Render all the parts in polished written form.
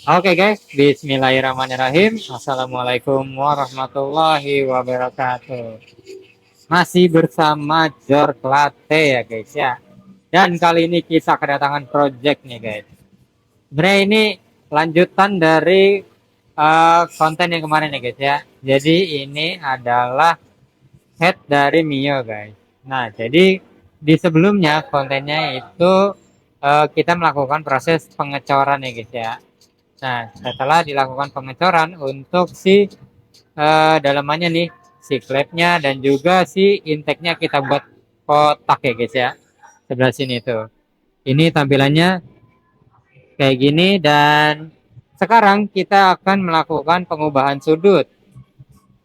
Oke guys, Bismillahirrahmanirrahim. Assalamualaikum warahmatullahi wabarakatuh. Masih bersama Jor Latte ya guys ya. Dan kali ini kita kedatangan project nih guys. Sebenarnya ini lanjutan dari konten yang kemarin ya guys ya. Jadi ini adalah head dari Mio guys. Nah, jadi di sebelumnya kontennya itu kita melakukan proses pengecoran ya guys ya. Nah, setelah dilakukan pengecoran untuk si dalamannya nih, si klepnya dan juga si intake-nya kita buat kotak ya guys ya. Sebelah sini tuh. Ini tampilannya kayak gini dan sekarang kita akan melakukan pengubahan sudut.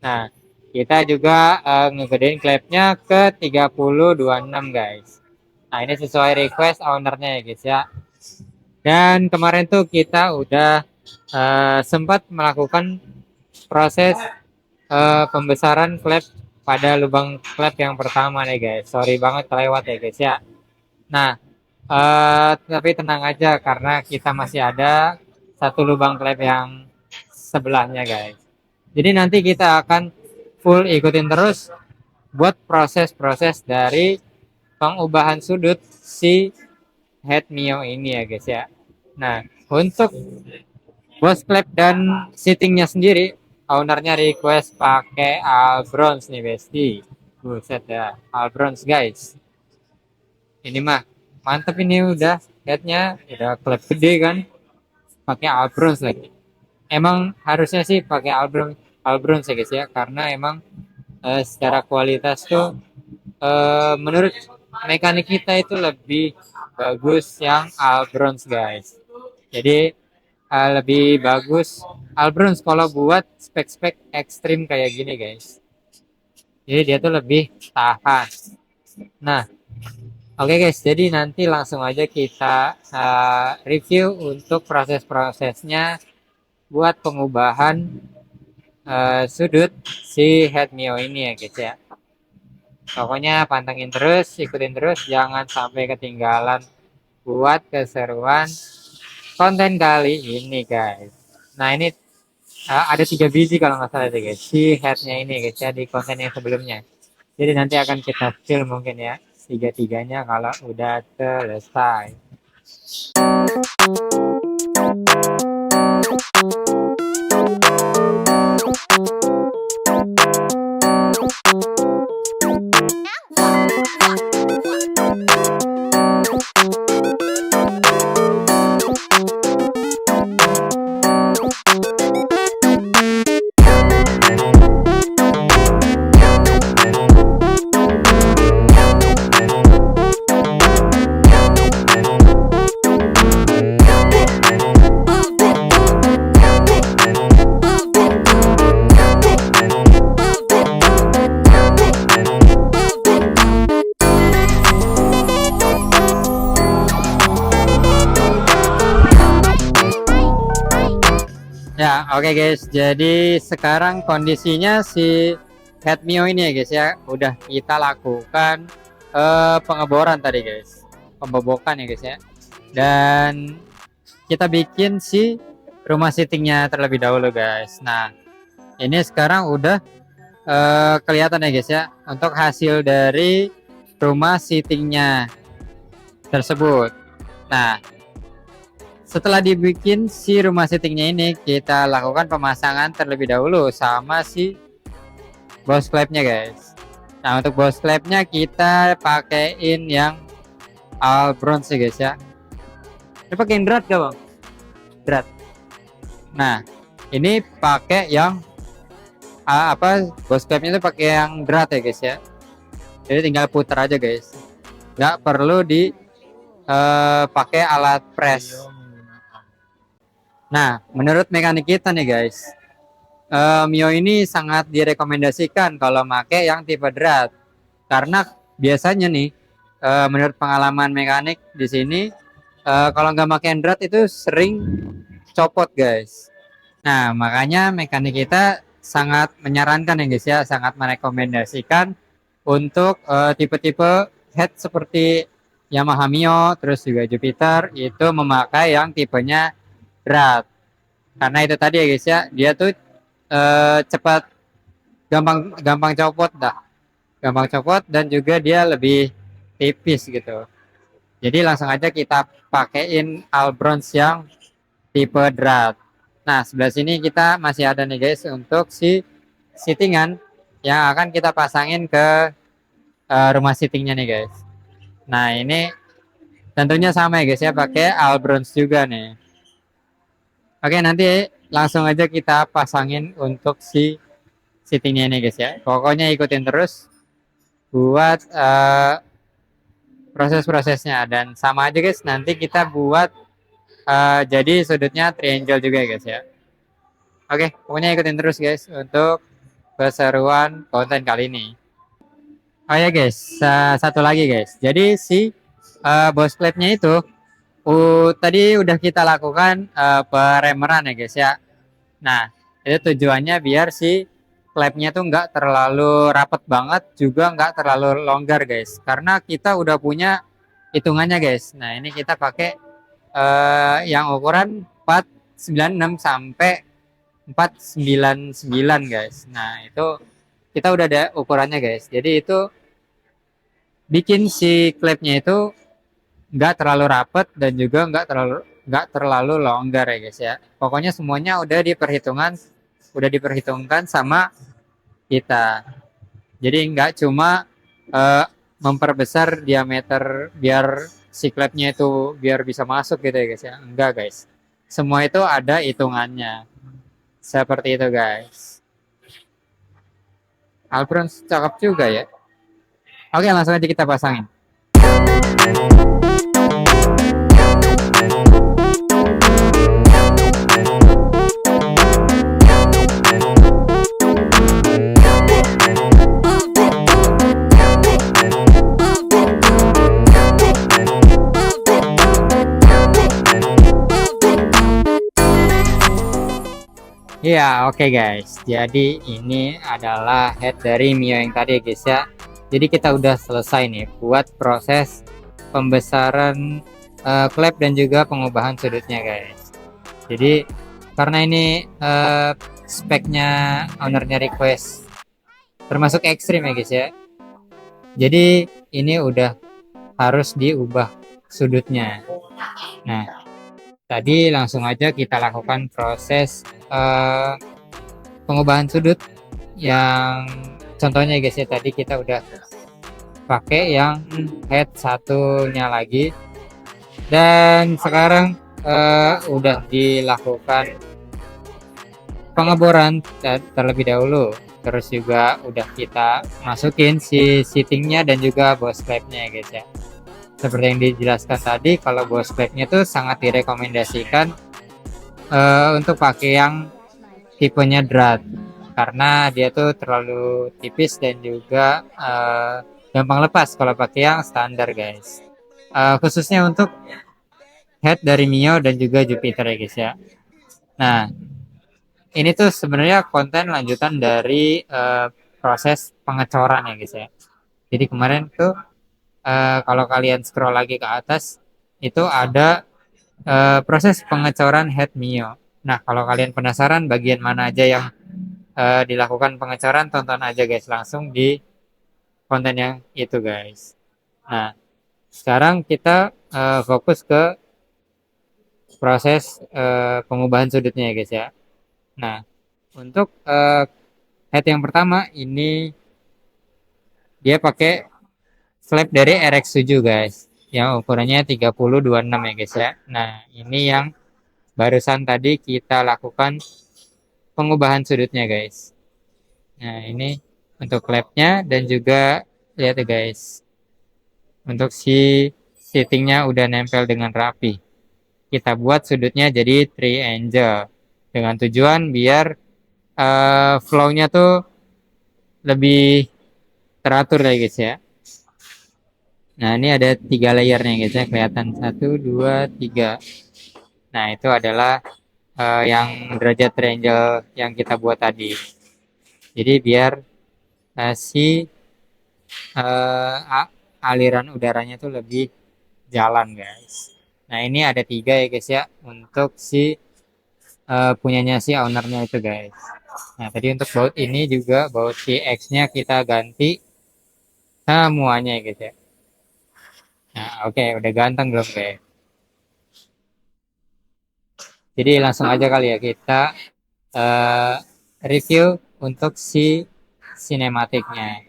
Nah, kita juga ngegedein klepnya ke 3026 guys. Nah, ini sesuai request ownernya ya guys ya. Dan kemarin tuh kita udah sempat melakukan proses pembesaran klep pada lubang klep yang pertama nih guys. Sorry banget kelewat ya guys ya. Nah, tapi tenang aja karena kita masih ada satu lubang klep yang sebelahnya guys. Jadi nanti kita akan full ikutin terus buat proses-proses dari pengubahan sudut si head Mio ini ya guys ya. Nah, untuk bos klep dan seatingnya sendiri, ownernya request pakai Albrons nih besti. Buset ya, Albrons guys. Ini mah mantep ini udah headnya udah klep gede kan, pakai Albrons lagi. Emang harusnya sih pakai Albrons ya guys ya, karena emang secara kualitas tuh menurut mekanik kita itu lebih bagus yang Albrons guys. Jadi lebih bagus Albrons kalau buat spek-spek ekstrim kayak gini guys. Jadi dia tuh lebih tahan. Nah, oke guys, jadi nanti langsung aja kita review untuk proses-prosesnya buat pengubahan sudut si head Mio ini ya guys ya. Pokoknya pantengin terus, ikutin terus, jangan sampai ketinggalan buat keseruan konten kali ini guys. Nah ini ada 3 biji kalau nggak salah deh guys, si headnya ini guys ya di konten yang sebelumnya. Jadi nanti akan kita fill mungkin ya tiga-tiganya kalau udah selesai. Ya, oke guys. Jadi sekarang kondisinya si head Mio ini ya guys ya, udah kita lakukan pengeboran tadi guys, pembobokan ya guys ya. Dan kita bikin si rumah seatingnya terlebih dahulu guys. Nah, ini sekarang udah kelihatan ya guys ya untuk hasil dari rumah seatingnya tersebut. Nah, setelah dibikin si rumah seatingnya ini, kita lakukan pemasangan terlebih dahulu sama si bos klepnya guys. Nah, untuk bos klepnya kita pakaiin yang Albrons ya guys ya. Ini pakai drat gak bang? Drat. Nah, ini pakai yang bos klepnya itu pakai yang drat ya guys ya. Jadi tinggal putar aja guys. Nggak perlu di pakai alat press. Nah, menurut mekanik kita nih guys, Mio ini sangat direkomendasikan kalau pakai yang tipe drat, karena biasanya nih, menurut pengalaman mekanik di sini, kalau nggak pakai drat itu sering copot guys. Nah, makanya mekanik kita sangat menyarankan ya guys ya, sangat merekomendasikan untuk tipe-tipe head seperti Yamaha Mio, terus juga Jupiter itu memakai yang tipenya drat. karena itu tadi ya guys ya, dia tuh cepat, gampang gampang copot dah, gampang copot, dan juga dia lebih tipis gitu. Jadi langsung aja kita pakein Albronze yang tipe drat. Nah, sebelah sini kita masih ada nih guys untuk si sittingan yang akan kita pasangin ke rumah sittingnya nih guys. Nah, ini tentunya sama ya guys ya, pakai Albronze juga nih. Oke, nanti langsung aja kita pasangin untuk si sittingnya nih guys ya. Pokoknya ikutin terus buat proses-prosesnya, dan sama aja guys, nanti kita buat jadi sudutnya triangle juga guys ya. Oke, pokoknya ikutin terus guys untuk keseruan konten kali ini. Oh ya guys, satu lagi guys. Jadi si boss clapnya itu tadi udah kita lakukan peremeran ya guys ya. Nah, itu tujuannya biar si clapnya tuh nggak terlalu rapet banget, juga nggak terlalu longgar guys. Karena kita udah punya hitungannya guys. Nah, ini kita pakai yang ukuran 496 sampai 499 guys. Nah, itu kita udah ada ukurannya guys. Jadi itu bikin si klepnya itu nggak terlalu rapet dan juga nggak terlalu longgar ya guys ya. Pokoknya semuanya udah diperhitungkan sama kita. Jadi nggak cuma eh, memperbesar diameter biar si klepnya itu biar bisa masuk gitu ya guys ya. Enggak guys. Semua itu ada hitungannya. Seperti itu guys. Albrons cakep juga ya. Oke, langsung aja kita pasangin. Iya, oke guys. Jadi ini adalah head dari Mio yang tadi ya guys ya. Jadi kita udah selesai nih buat proses pembesaran klep dan juga pengubahan sudutnya guys. Jadi karena ini speknya ownernya request termasuk ekstrim ya guys ya. Jadi ini udah harus diubah sudutnya. Nah, tadi langsung aja kita lakukan proses pengubahan sudut yang contohnya guys ya, tadi kita udah pakai yang head satunya lagi, dan sekarang udah dilakukan pengeboran terlebih dahulu, terus juga udah kita masukin si seatingnya dan juga boss clapnya ya guys ya. Seperti yang dijelaskan tadi, kalau boss clapnya tuh sangat direkomendasikan untuk pakai yang tipenya drat, karena dia tuh terlalu tipis dan juga gampang lepas kalau pakai yang standar guys. Khususnya untuk head dari Mio dan juga Jupiter ya guys ya. Nah, ini tuh sebenarnya konten lanjutan dari proses pengecoran ya guys ya. Jadi kemarin tuh kalau kalian scroll lagi ke atas itu ada proses pengecoran head Mio. Nah, kalau kalian penasaran bagian mana aja yang dilakukan pengecoran, tonton aja guys langsung di konten yang itu guys. Nah, sekarang kita fokus ke proses pengubahan sudutnya ya guys ya. Nah, untuk head yang pertama ini dia pakai flap dari RX7 guys, yang ukurannya 3026 ya guys ya. Nah, ini yang barusan tadi kita lakukan pengubahan sudutnya guys. Nah, ini untuk flapnya, dan juga lihat ya guys, untuk si seatingnya udah nempel dengan rapi. Kita buat sudutnya jadi triangle dengan tujuan biar flow-nya tuh lebih teratur ya guys ya. Nah, ini ada 3 layernya guys ya, kelihatan 1 2 3. Nah, itu adalah yang derajat triangle yang kita buat tadi. Jadi biar si aliran udaranya tuh lebih jalan guys. Nah, ini ada 3 ya guys ya untuk si punyanya si ownernya itu guys. Nah tadi untuk baut ini juga baut si X-nya kita ganti semuanya gitu ya. Nah oke, udah ganteng belum guys? Jadi langsung aja kali ya kita eh, review untuk si sinematiknya.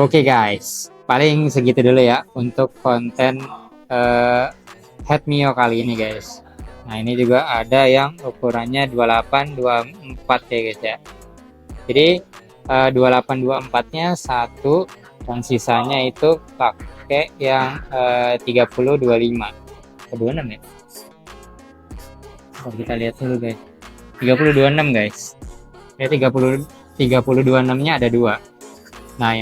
Oke guys, paling segitu dulu ya untuk konten eh, Head Mio kali ini guys. Nah ini juga ada yang ukurannya 28 24 ya guys ya. Jadi 28 24-nya satu dan sisanya itu pakai yang 30 25. Oh, 26 ya. Kalau kita lihat dulu guys. 30 26 guys. Ya 30 26-nya ada dua. Nah,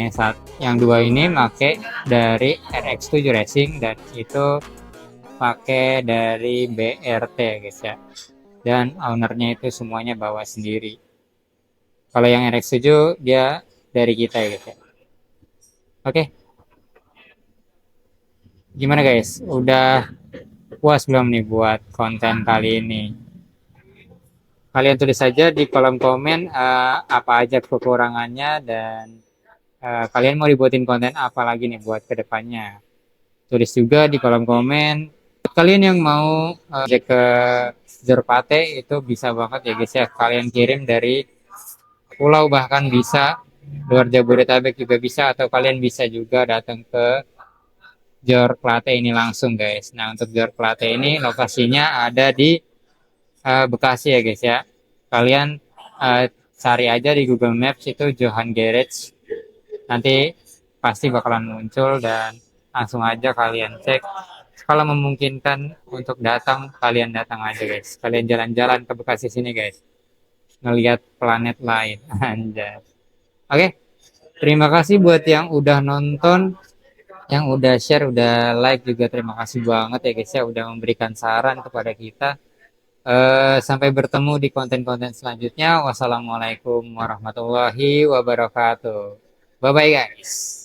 yang dua ini pakai dari RX7 Racing dan itu pakai dari BRT guys ya. Dan ownernya itu semuanya bawa sendiri. Kalau yang RX7 dia dari kita ya guys ya. Oke, gimana guys? Udah puas belum nih buat konten kali ini? Kalian tulis saja di kolom komen apa aja kekurangannya dan kalian mau dibuatin konten apa lagi nih buat kedepannya. Tulis juga di kolom komen. Kalian yang mau cek ke Jerpate itu bisa banget ya guys ya. Kalian kirim dari pulau bahkan bisa luar Jabodetabek juga bisa atau kalian bisa juga datang ke Jor Plate ini langsung guys. Nah untuk Jor Plate ini lokasinya ada di Bekasi ya guys ya. Kalian cari aja di Google Maps itu Johan Garage. Nanti pasti bakalan muncul dan langsung aja kalian cek. Kalau memungkinkan untuk datang, kalian datang aja guys. Kalian jalan-jalan ke Bekasi sini guys. Ngelihat planet lain. Anjay. Oke, terima kasih buat yang udah nonton, yang udah share, udah like juga. Terima kasih banget ya guys ya udah memberikan saran kepada kita. Sampai bertemu di konten-konten selanjutnya. Wassalamualaikum warahmatullahi wabarakatuh. Bye bye guys.